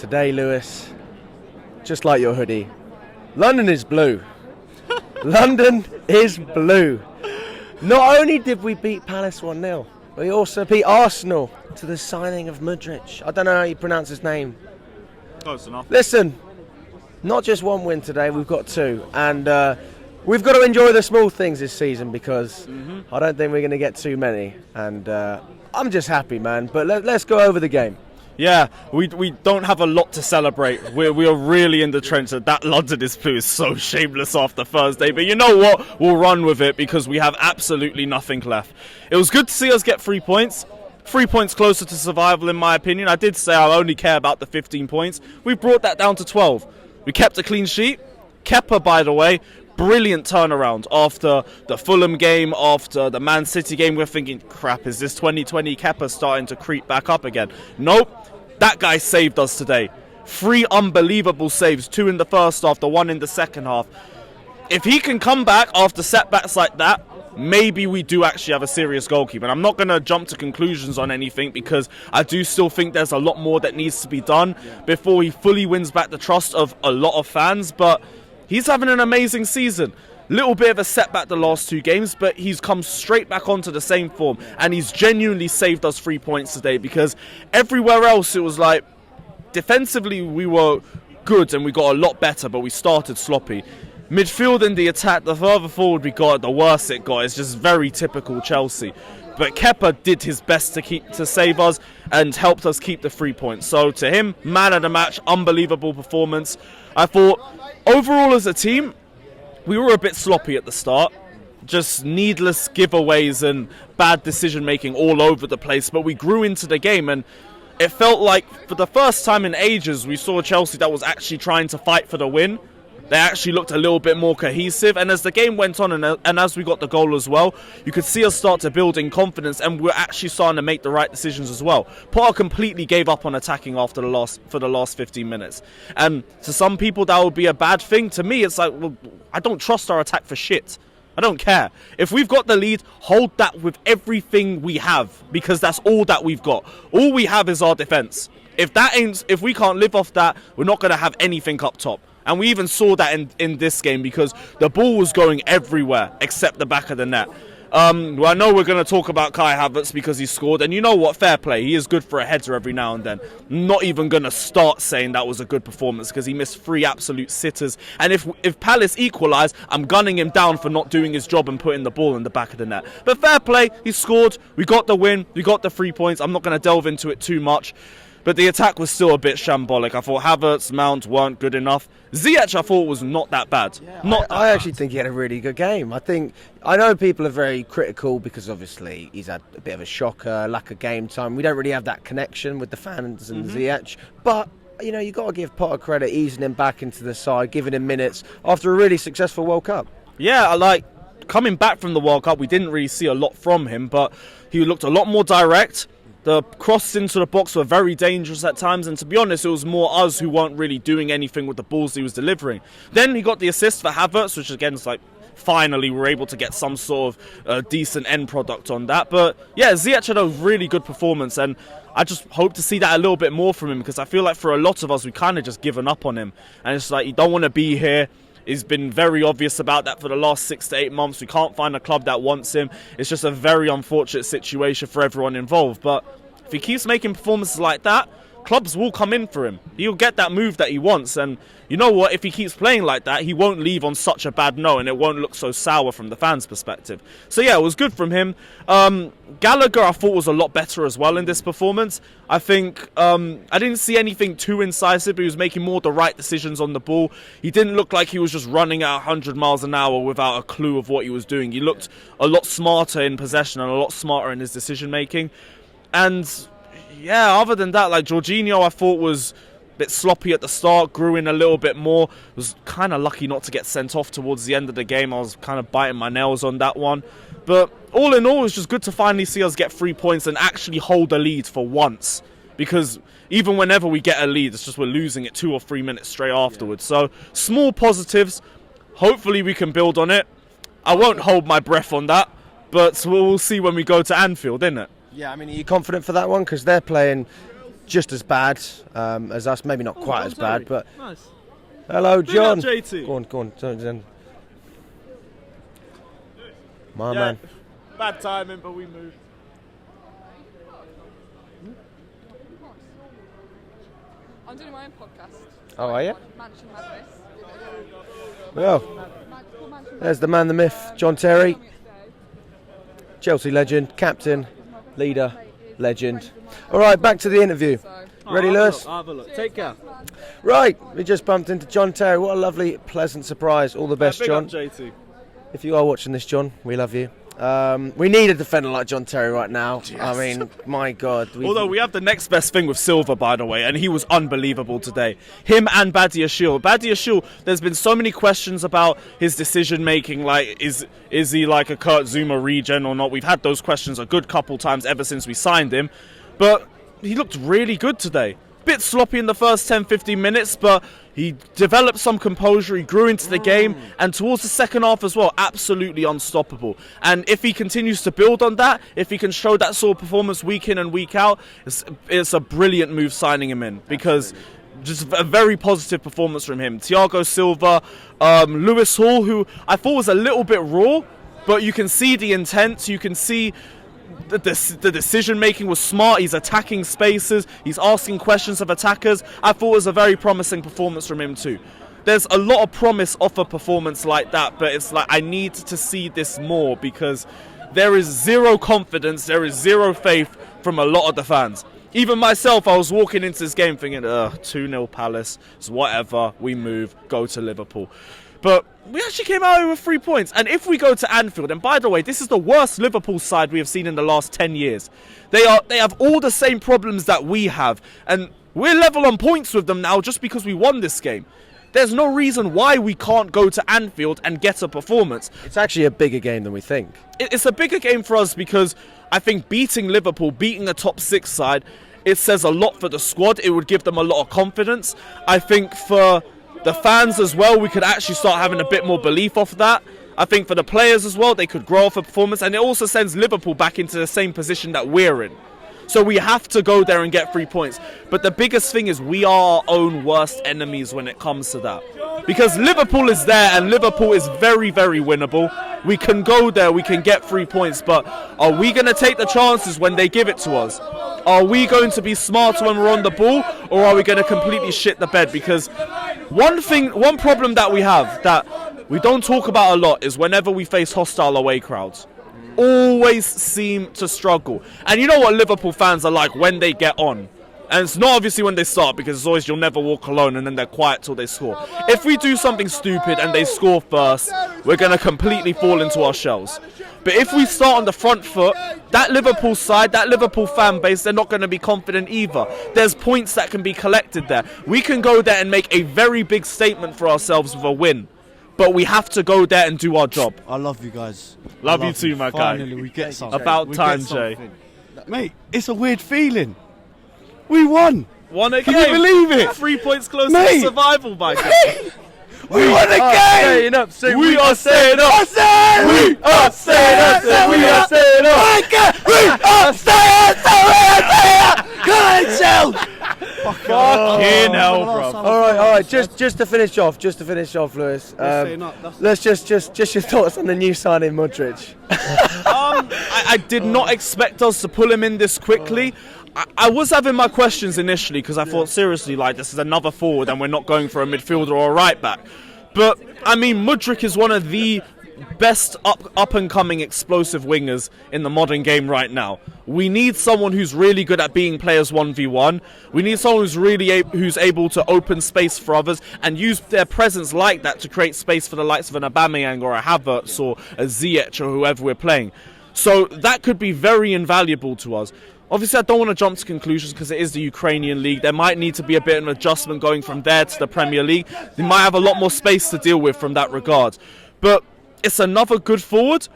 Today, Lewis, just like your hoodie, London is blue. London is blue. Not only did we beat Palace 1-0, we also beat Arsenal to the signing of Mudryk. I don't know how you pronounce his name. Close enough. Listen, not just one win today, we've got two. And we've got to enjoy the small things this season because I don't think we're going to get too many. And I'm just happy, man. But let's go over the game. Yeah, we don't have a lot to celebrate. We are really in the trench. That London is blue is so shameless after Thursday. But you know what? We'll run with it because we have absolutely nothing left. It was good to see us get 3 points. 3 points closer to survival, in my opinion. I did say I only care about the 15 points. We brought that down to 12. We kept a clean sheet. Kepa, by the way, brilliant turnaround after the Fulham game, after the Man City game. We're thinking, crap, is this 2020 Kepa starting to creep back up again? Nope. That guy saved us today. 3 unbelievable saves, 2 in the first half, the 1 in the second half. If he can come back after setbacks like that, maybe we do actually have a serious goalkeeper. And I'm not going to jump to conclusions on anything because I do still think there's a lot more that needs to be done before he fully wins back the trust of a lot of fans. But he's having an amazing season. Little bit of a setback the last 2 games, but he's come straight back onto the same form. And he's genuinely saved us 3 points today because everywhere else it was like, defensively we were good and we got a lot better, but we started sloppy. Midfield and the attack, the further forward we got, the worse it got. It's just very typical Chelsea. But Kepa did his best to save us and helped us keep the 3 points. So to him, man of the match, unbelievable performance. I thought overall as a team, we were a bit sloppy at the start. Just needless giveaways and bad decision making all over the place. But we grew into the game and it felt like for the first time in ages we saw Chelsea that was actually trying to fight for the win. They actually looked a little bit more cohesive, and as the game went on and as we got the goal as well, you could see us start to build in confidence, and we're actually starting to make the right decisions as well. Potter completely gave up on attacking for the last 15 minutes, and to some people that would be a bad thing. To me, it's like, well, I don't trust our attack for shit. I don't care. If we've got the lead, hold that with everything we have, because that's all that we've got. All we have is our defence. If we can't live off that, we're not going to have anything up top. And we even saw that in this game because the ball was going everywhere except the back of the net. Well, I know we're going to talk about Kai Havertz because he scored. And you know what? Fair play. He is good for a header every now and then. I'm not even going to start saying that was a good performance because he missed 3 absolute sitters. And if Palace equalise, I'm gunning him down for not doing his job and putting the ball in the back of the net. But fair play. He scored. We got the win. We got the 3 points. I'm not going to delve into it too much. But the attack was still a bit shambolic. I thought Havertz, Mount weren't good enough. Ziyech I thought was not that bad. Yeah, I actually think he had a really good game. I know people are very critical because obviously he's had a bit of a shocker, lack of game time. We don't really have that connection with the fans and Ziyech. But, you know, you've got to give Potter credit, easing him back into the side, giving him minutes after a really successful World Cup. Yeah, coming back from the World Cup, we didn't really see a lot from him, but he looked a lot more direct. The crosses into the box were very dangerous at times, and to be honest, it was more us who weren't really doing anything with the balls he was delivering. Then he got the assist for Havertz, which again is like, finally we're able to get some sort of decent end product on that. But yeah, Ziyech had a really good performance, and I just hope to see that a little bit more from him, because I feel like for a lot of us, we kind of just given up on him. And it's like, you don't want to be here. He's been very obvious about that for the last 6 to 8 months. We can't find a club that wants him. It's just a very unfortunate situation for everyone involved. But if he keeps making performances like that, clubs will come in for him. He'll get that move that he wants. And you know what? If he keeps playing like that, he won't leave on such a bad note, and it won't look so sour from the fans' perspective. So yeah, it was good from him. Gallagher, I thought, was a lot better as well in this performance. I think I didn't see anything too incisive, but he was making more the right decisions on the ball. He didn't look like he was just running at 100 miles an hour without a clue of what he was doing. He looked a lot smarter in possession and a lot smarter in his decision making. And yeah, other than that, like Jorginho, I thought was a bit sloppy at the start, grew in a little bit more. Was kind of lucky not to get sent off towards the end of the game. I was kind of biting my nails on that one. But all in all, it's just good to finally see us get 3 points and actually hold a lead for once. Because even whenever we get a lead, it's just we're losing it 2 or 3 minutes straight afterwards. So small positives. Hopefully we can build on it. I won't hold my breath on that, but we'll see when we go to Anfield, innit? Yeah, I mean, are you confident for that one? Because they're playing just as bad as us. Maybe not quite as bad, but nice. Hello, John. JT. Go on. My Yeah, man. bad timing, but we moved. I'm doing my own podcast. Oh, are you? Mansion Madness. Well, there's the man, the myth, John Terry. Chelsea legend, captain, leader, legend. All right, back to the interview. Ready, Lewis? Have a look. Take care. Right, we just bumped into John Terry. What a lovely, pleasant surprise. All the best, Big John. up, JT. If you are watching this, John, we love you. We need a defender like John Terry right now. Yes. I mean, my God. Although we have the next best thing with Silva, by the way, and he was unbelievable today. Him and Badia Shil. Badia Shil, there's been so many questions about his decision making. Like, is he like a Kurt Zuma regen or not? We've had those questions a good couple times ever since we signed him. But he looked really good today. Bit sloppy in the first 10-15 minutes, but he developed some composure, he grew into the game, and towards the second half as well, absolutely unstoppable. And if he continues to build on that, if he can show that sort of performance week in and week out, it's a brilliant move signing him in, because just a very positive performance from him. Thiago Silva, Lewis Hall, who I thought was a little bit raw, but you can see the intent, you can see the decision making was smart. He's attacking spaces, he's asking questions of attackers. I thought it was a very promising performance from him too. There's a lot of promise off a performance like that, but it's like I need to see this more, because there is zero confidence, there is zero faith from a lot of the fans. Even myself, I was walking into this game thinking, 2-0 Palace, it's whatever, we move, go to Liverpool. But we actually came out with 3 points. And if we go to Anfield, and by the way, this is the worst Liverpool side we have seen in the last 10 years. They have all the same problems that we have. And we're level on points with them now just because we won this game. There's no reason why we can't go to Anfield and get a performance. It's actually a bigger game than we think. It's a bigger game for us because I think beating Liverpool, beating a top 6 side, it says a lot for the squad. It would give them a lot of confidence. I think for the fans as well, we could actually start having a bit more belief off that. I think for the players as well, they could grow off a performance, and it also sends Liverpool back into the same position that we're in. So we have to go there and get 3 points. But the biggest thing is we are our own worst enemies when it comes to that. Because Liverpool is there, and Liverpool is very, very winnable. We can go there, we can get 3 points, but are we going to take the chances when they give it to us? Are we going to be smarter when we're on the ball, or are we going to completely shit the bed? Because one problem that we have that we don't talk about a lot is whenever we face hostile away crowds, always seem to struggle. And you know what Liverpool fans are like when they get on. And it's not obviously when they start, because it's always you'll never walk alone and then they're quiet till they score. If we do something stupid and they score first, we're going to completely fall into our shells. But if we start on the front foot, that Liverpool side, that Liverpool fan base, they're not going to be confident either. There's points that can be collected there. We can go there and make a very big statement for ourselves with a win. But we have to go there and do our job. I love you guys. Love you too, my guy. Finally, we get something. About We time, get Jay. something. Mate, it's a weird feeling. We won. Won a Can game. you believe it? 3 points closer Mate. to survival, my guy. We won a game. Staying up, so We are staying up. I said, We are staying up. we are staying up. We are staying up. Come on, Chelsea. Fucking hell, bro. All right. Just to finish off, Lewis. Let's just your thoughts on the new signing, Modric. I did not expect us to pull him in this quickly. I was having my questions initially because I thought, seriously, like, this is another forward and we're not going for a midfielder or a right back. But, I mean, Mudryk is one of the best up-and-coming explosive wingers in the modern game right now. We need someone who's really good at being players 1v1. We need someone who's able to open space for others and use their presence like that to create space for the likes of an Aubameyang or a Havertz or a Ziyech or whoever we're playing. So that could be very invaluable to us. Obviously, I don't want to jump to conclusions because it is the Ukrainian league. There might need to be a bit of an adjustment going from there to the Premier League. They might have a lot more space to deal with from that regard. But it's another good forward.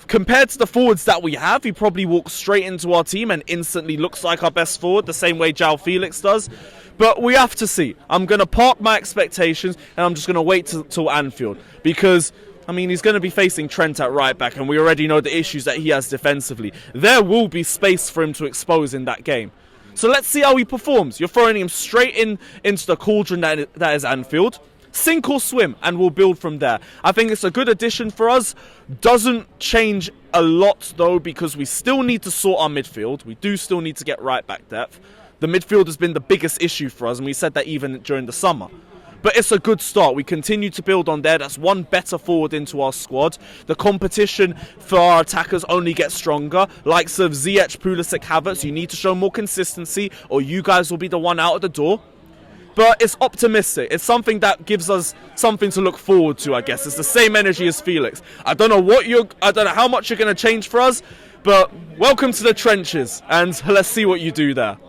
Compared to the forwards that we have, he probably walks straight into our team and instantly looks like our best forward, the same way João Felix does. But we have to see. I'm going to park my expectations and I'm just going to wait till Anfield. Because, I mean, he's going to be facing Trent at right back and we already know the issues that he has defensively. There will be space for him to expose in that game. So let's see how he performs. You're throwing him straight into the cauldron that is Anfield. Sink or swim, and we'll build from there. I think it's a good addition for us. Doesn't change a lot, though, because we still need to sort our midfield. We do still need to get right back depth. The midfield has been the biggest issue for us, and we said that even during the summer. But it's a good start. We continue to build on there. That's one better forward into our squad. The competition for our attackers only gets stronger. Likes of Ziyech, Pulisic, Havertz, you need to show more consistency, or you guys will be the one out of the door. But it's optimistic. It's something that gives us something to look forward to, I guess. It's the same energy as Felix. I don't know how much you're going to change for us, but welcome to the trenches, and let's see what you do there.